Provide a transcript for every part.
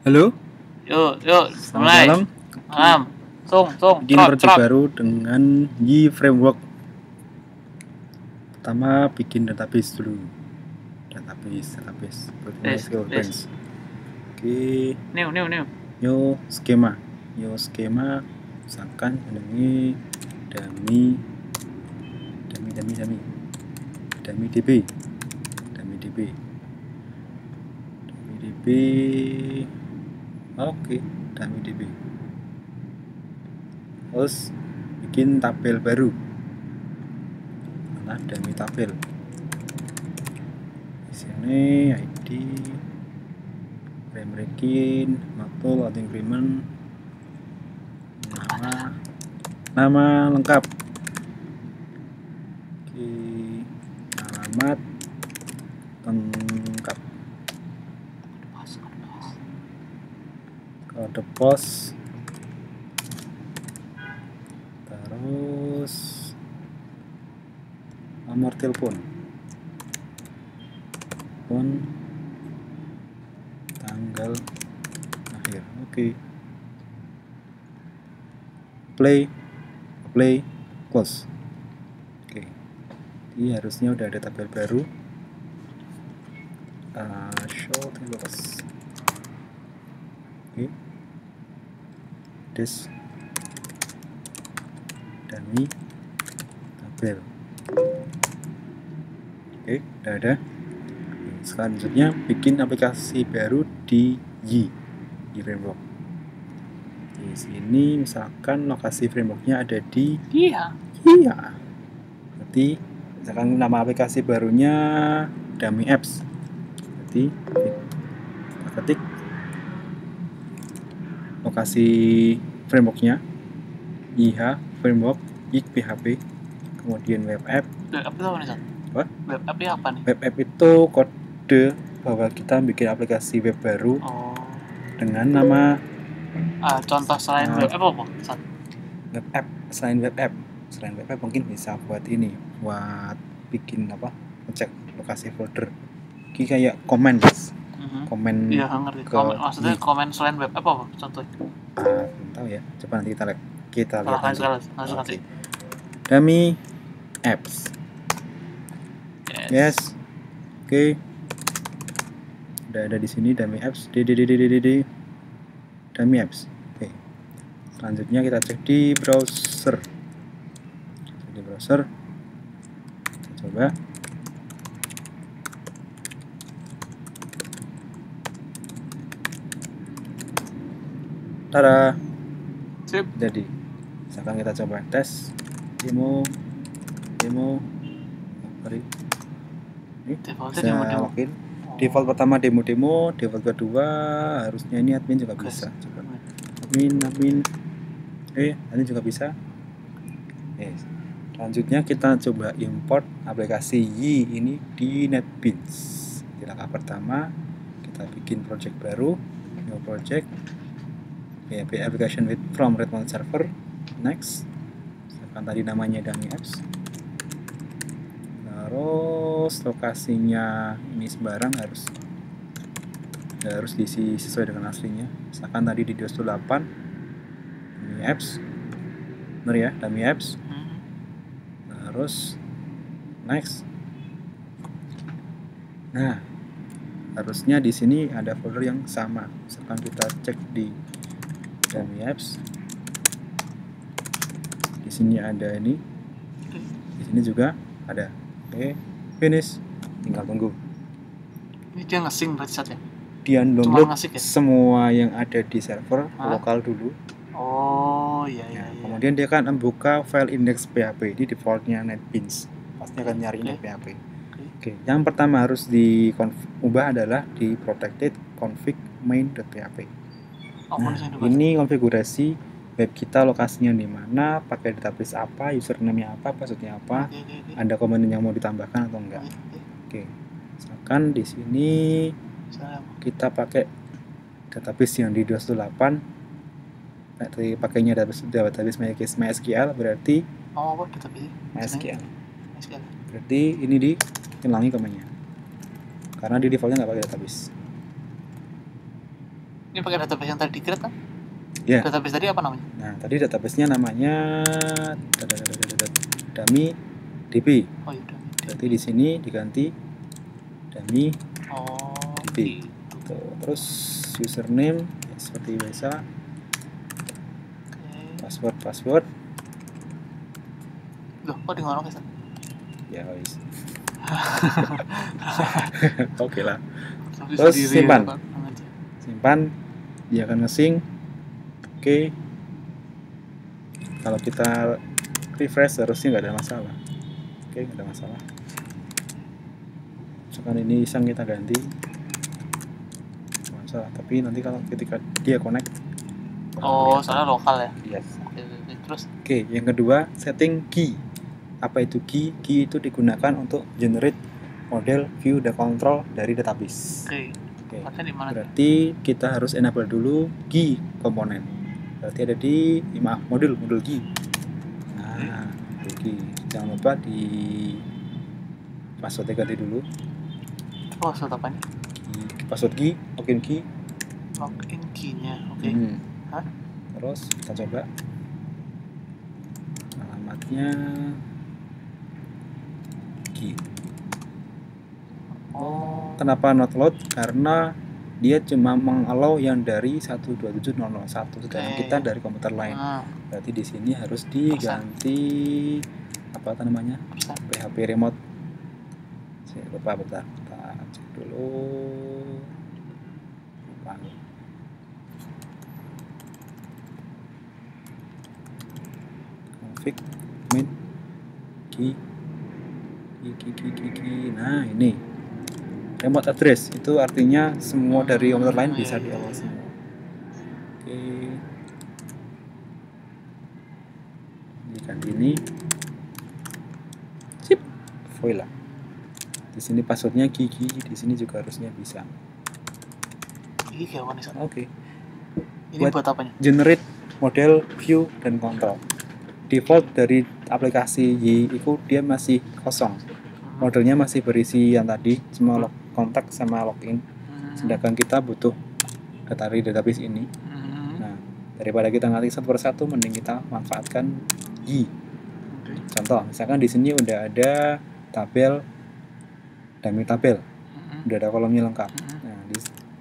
Halo, Yuk, selamat mulai. malam. Malam. Bikin project baru dengan Y Framework. Pertama, bikin database dulu. Database. MySQL Branch. Oke. New schema. Misalkan ini dummy DB. Oke, dummy DB. Terus bikin tabel baru. Nah, dummy tabel. Di sini ID, frame ranking, maktul, auto increment, nama lengkap. Oke, alamat lengkap. Kode pos. Terus nomor telepon. Tanggal akhir. Oke. Play, close. Oke. Jadi harusnya udah ada tabel baru. Show tables. Oke. This dummy tabel. Oke, udah ada. Selanjutnya bikin aplikasi baru di Y Framework. Di sini misalkan lokasi frameworknya ada di Iya. Berarti misalkan nama aplikasi barunya dummy apps. Berarti kita ketik lokasi frameworknya IH framework PHP, kemudian web app. Web app itu apa nih, San? What? Web app itu apa nih? Web app itu kode bahwa kita bikin aplikasi web baru dengan nama contoh selain web app apa, San? Web app, selain web app mungkin bisa buat ini, buat bikin apa, ngecek lokasi folder. Ini kayak komen, guys. Komen. Iya, ngerti. Maksudnya komen selain web app apa contohnya? Belum tahu ya. Coba nanti kita lihat langsung nanti. Dummy apps. Yes. Oke. Udah ada di sini dummy apps. Dummy apps. Oke. Selanjutnya kita cek di browser. Kita coba. Tada. Sip. Jadi, misalkan kita coba tes demo. Ini defaultnya login. Default pertama demo, default kedua harusnya ini admin juga bisa. Coba admin admin juga bisa. Selanjutnya kita coba import aplikasi Y ini di NetBeans. Di langkah pertama kita bikin project baru, new project, PHP application from Redmond server. Next, misalkan tadi namanya dummy apps. Terus lokasinya ini sembarang, harus diisi sesuai dengan aslinya. Misalkan tadi di DOS 8 dummy apps, bener ya, dummy apps. Terus next. Nah, harusnya di sini ada folder yang sama. Misalkan kita cek di dummy apps, di sini ada ini, di sini juga ada. Oke, finish. Tinggal tunggu. Ini dia nge-sync berarti saatnya? Dia download semua yang ada di server lokal dulu. Iya. Kemudian dia akan membuka file index.php. Ini defaultnya NetBeans. Pasti akan nyari index.php. Oke, yang pertama harus diubah adalah di protected config main.php. Nah, ini konfigurasi web kita, lokasinya di mana, pakai database apa, username-nya apa, password-nya apa, ada komponen yang mau ditambahkan atau enggak. Oke, misalkan di sini kita pakai database yang di DOS 8, pakainya database MySQL, berarti MySQL. Berarti ini dihilangi komennya, karena di defaultnya nggak pakai database. Ini pakai database yang tadi create kan? Ya. Database tadi apa namanya? Nah, tadi database-nya namanya dummy db. Oh iya, udah. Berarti di sini diganti dummy Oh, db. gitu. Terus username ya, seperti biasa. Oke. Password. Loh, kok di ngono Sat? Ya wis. Oke lah. Terus simpan. Simpan, dia akan nge-sync. Oke. Kalau kita refresh harusnya nggak ada masalah. Oke, nggak ada masalah. Misalkan ini iseng kita ganti, nggak masalah. Tapi nanti kalau ketika dia connect, oh, soalnya lokal ya. Yes. Terus Oke, yang kedua setting key. Apa itu key? Key itu digunakan untuk generate model, view, dan control dari database. Oke. Berarti kita harus enable dulu key komponen. Berarti ada di modul key. Nah, key. Jangan lupa di password ganti dulu. Password apa nih? Password key, login key. Login key-nya, oke. Hah? Terus kita coba alamatnya key. Oh, kenapa not load? Karena dia cuma mengallow yang dari 127.0.1, sedangkan kita dari komputer lain. Berarti di sini harus diganti apa namanya? PHP remote. Saya lupa, bentar. Kita cek dulu. Lupa. Config main key. Nah, ini remote address itu artinya semua dari komputer lain bisa diawasi. Oke. Diganti ini. Sip. Voila. Di sini passwordnya Gigi, di sini juga harusnya bisa. Ini kayak apa nih? Oke. Ini buat apanya? Generate model, view, dan control. Default dari aplikasi Y itu dia masih kosong. Modelnya masih berisi yang tadi, cuma kontak sama login. Sedangkan kita butuh dari database ini. Nah, daripada kita ngetik satu persatu, mending kita manfaatkan Y. Contoh, misalkan di sini udah ada tabel, dummy tabel, udah ada kolomnya lengkap. Nah,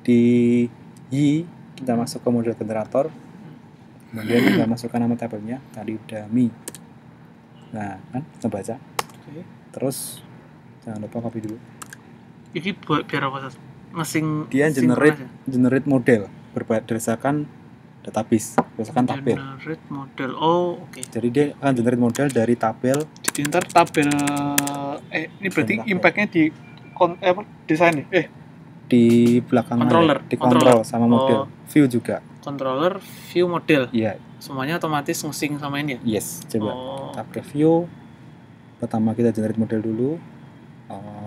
di Y kita masuk ke model generator, kemudian kita masukkan nama tabelnya, tadi dummy. Nah, kan kita baca. Terus jangan lupa copy dulu. Ini buat biar apa? Nge-sync. Dia generate model berdasarkan database, berdasarkan tabel. Generate model. Oh, oke. Jadi dia akan generate model dari tabel. Jadi ntar tabel ini berarti impact-nya di desain nih. Di belakang controller, di control sama model. View juga. Controller, view, model. Iya. Semuanya otomatis nge-sync sama ini ya? Yes, coba. Tab review. Pertama kita generate model dulu.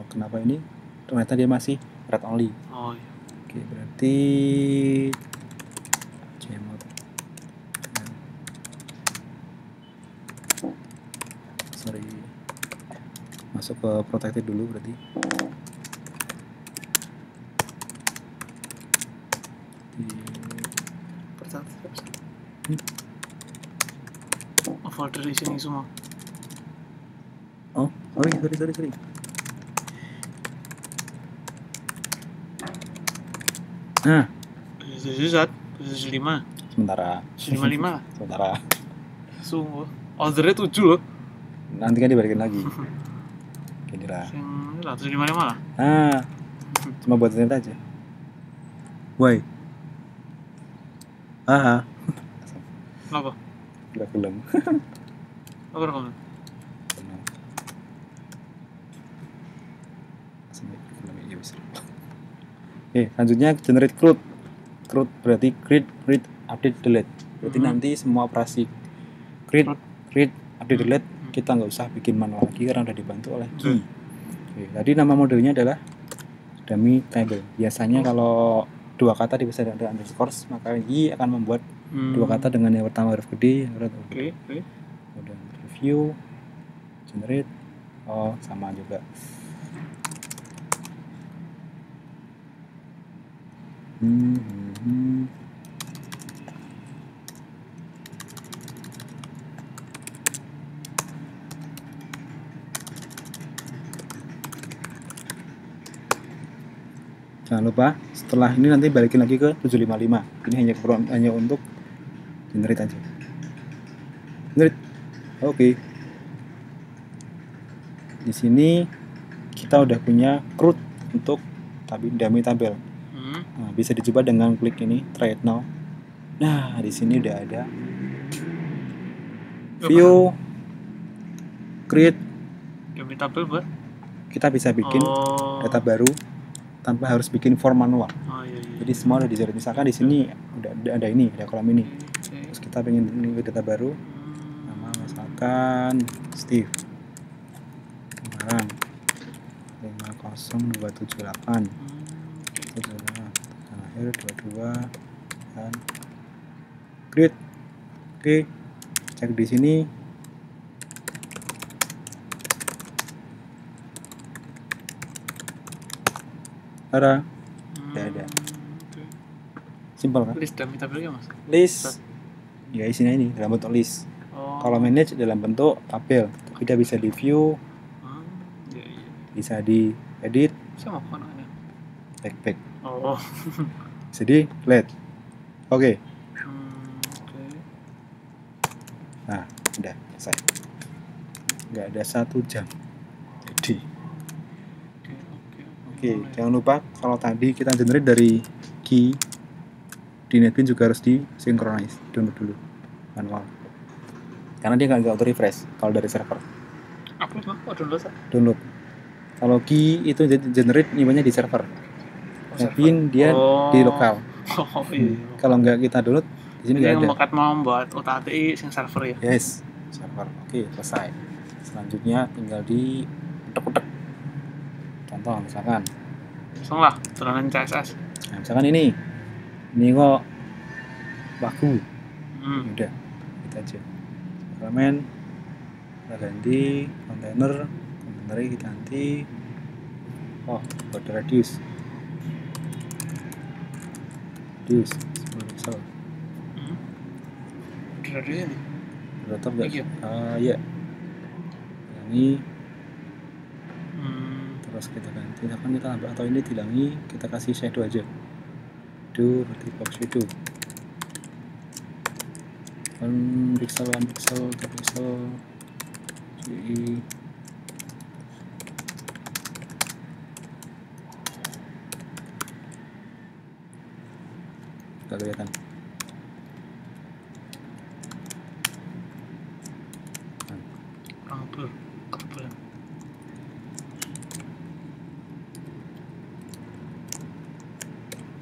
Kenapa ini? Ternyata dia masih read only. Oh iya. Oke, berarti masuk ke protected dulu berarti. Folder di sini semua. Oh, sorry. Nah, posisi 5. Sementara. 55. Sementara. Sungguh. Ordernya 7 loh. Nanti kan dibalikin lagi. Gini lah. Yang 155 lah. Cuma buat ternyata aja. Why? Apa? Gak belum. Apa rekaman? Oke, selanjutnya generate CRUD. CRUD berarti create, read, update, delete. Berarti nanti semua operasi create, read, update, delete kita nggak usah bikin manual lagi karena udah dibantu oleh key. Oke, tadi nama modelnya adalah dummy table. Biasanya kalau dua kata dipisah dengan underscore, maka Y akan membuat dua kata dengan yang pertama huruf gede, yang kedua huruf gede. Kemudian review, generate, sama juga. Jangan lupa setelah ini nanti balikin lagi ke 755. Ini hanya untuk generate aja. Generate. Oke. Di sini kita udah punya CRUD untuk dummy tabel. Nah, bisa dicoba dengan klik ini try it now. Nah, di sini udah ada view create dummy tabel buat kita bisa bikin data baru tanpa harus bikin form manual. Jadi semua udah dijaring. Misalkan di sini udah ada ini, ada kolom ini. Terus kita pengen ini data baru. Nama misalkan Steve. Sekarang 50278. Terakhir 22 dan create. Oke. Cek di sini. Ada. Ada. Simpel kan? List dummy tabelnya mas? List. Ya isinya ini dalam bentuk list. Kalau manage dalam bentuk tabel. Kita bisa di view. Bisa di edit. Sama konanya. Back. Bisa di let. Oke. Nah, udah selesai. Nggak ada 1 jam. Jadi. Oke, jangan lupa kalau tadi kita generate dari key di NetBeans juga harus di synchronize, download dulu manual. Karena dia nggak auto refresh kalau dari server. Upload mah? Download? Download. Kalau key itu generate nyimpannya di server. NetBeans dia di lokal. Kalau nggak kita download di sini nggak ada. Yang mau membuat UTATI sing server ya? Yes, server. Oke, selesai. Selanjutnya tinggal di utek-utek. Contoh misalkan langsung lah turunan CSS. Nah, misalkan ini kok baku. Udah kita aja elemen kita ganti kontainernya kita ganti border radius 10 pixel. Border radius ini tetap nggak? Iya ini terus kita ganti, kan kita tambah atau ini dihilangi, kita kasih shadow aja. Berarti box shadow. Pixel 2 pixel 3 pixel. Jadi nggak kelihatan. Kebetulan.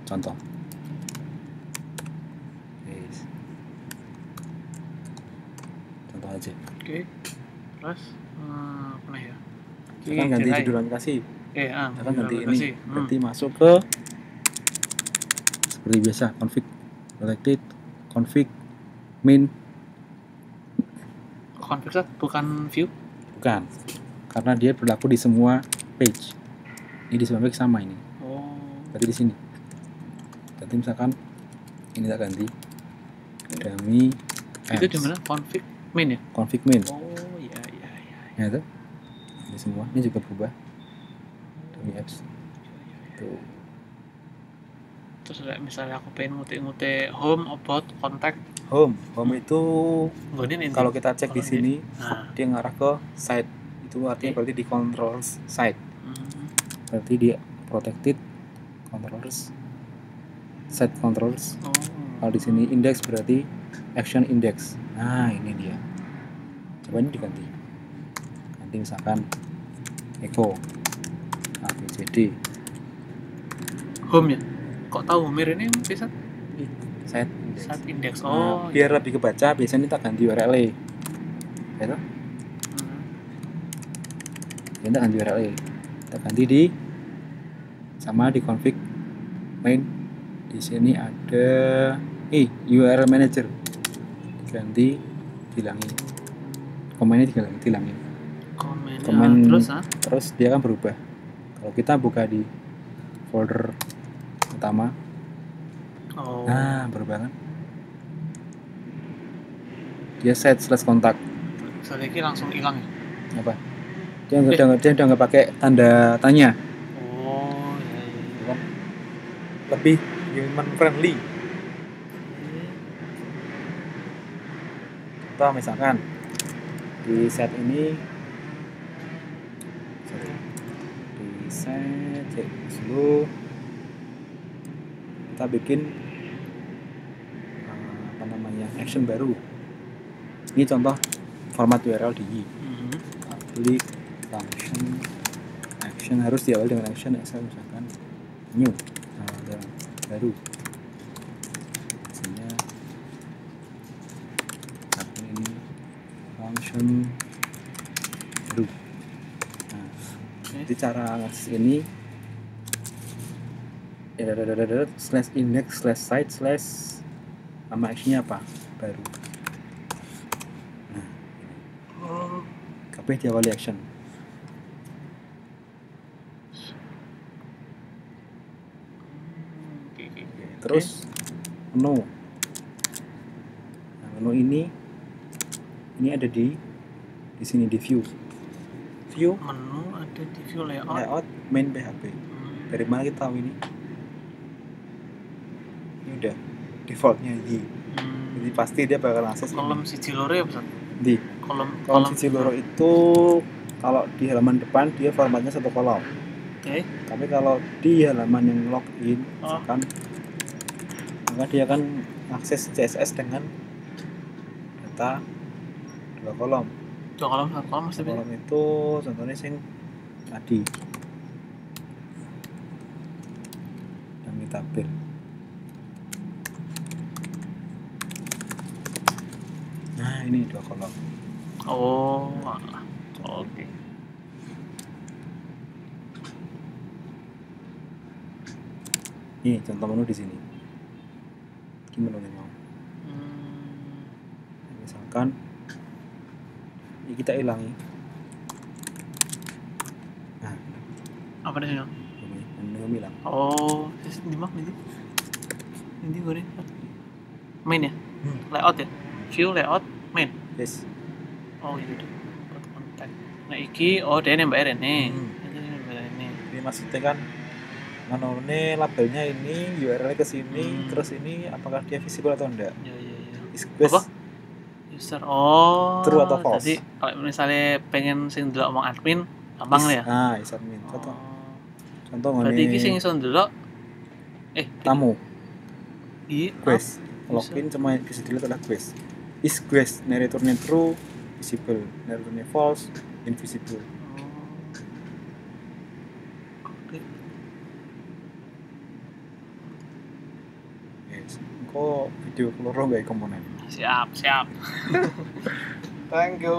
Contoh. Yes. Contoh aja. Oke. Terus apa ya? Kita ganti judul aplikasi. Kita ganti ini. Ganti masuk ke seperti biasa config protected, config main. Config bukan view? Bukan. Karena dia berlaku di semua page. Ini di semua page sama ini. Berarti di sini. Berarti misalkan ini tak ganti dummy itu di mana? Config main ya? Config main. Iya. Ya itu. Ini semua ini juga berubah. Dummy apps. Tuh. Terus misalnya aku pengen ngute home, about, contact. Home itu kalau kita cek di sini dia ngarah ke site. Itu artinya berarti di controls site. Berarti dia protected controllers set controls. Kalau di sini index berarti action index. Nah, ini dia. Coba ini diganti. Ganti misalkan echo abcd. Home ya? Kok tahu Mir ini bisa? Set index. Biar lebih kebaca biasanya kita ganti URL. Ya toh? Kita ganti URL. Kita ganti di sama di config main. Di sini ada URL manager, diganti hilangin komennya, hilangin komen terus dia akan berubah. Kalau kita buka di folder utama Oh. Nah, berubah kan? Dia set slash kontak. Misalnya ini langsung hilang ya. Apa? Dia udah nggak pakai tanda tanya. Oh, ya. Kan? Lebih human friendly. Contoh misalkan di set ini di set dulu kita bikin apa namanya action baru. Ini contoh format URL di klik function action harus diawali dengan action misalkan new baru misalnya ini function baru. Nah, jadi cara ngasih ini slash index slash site slash nama actionnya apa baru. Nah, kabeh diawali action. Terus menu. Nah, menu ini ada di sini di view. Menu ada di view layout main PHP. Dari mana kita tahu ini? Ini udah defaultnya Y. Jadi pasti dia bakal akses kolom siji loro ya, Bos. Di kolom siji loro itu kalau di halaman depan dia formatnya satu kolom. Oke. Tapi kalau di halaman yang login misalkan maka dia akan akses CSS dengan data dua kolom. Satu kolom mesti kolom itu contohnya sing tadi yang ditabir. Nah ini dua kolom. Oh, oke. Ini contoh menu di sini. Ini menu mau. Misalkan ini kita hilangi. Nah, apa di sini? Menu hilang. Oh, di mana nih? Ini gue main ya? Layout ya? View layout main. Yes. Oh iya deh. Kontak. Nah iki dia nembak ini. Ini maksudnya kan menurutnya labelnya ini URL ke sini terus ini apakah dia visible atau enggak? Iya. Apa? User true atau false. Jadi kalau misalnya pengen sing delok omong admin gampang ya. Is admin. Contoh ngene. Berarti iki sing iso ndelok tamu. Iya. Quest. Login cuma bisa dilihat adalah quest. Is quest narratornya true, visible. Narratornya false, invisible. Kok video keluar gak komponen? Siap. Thank you.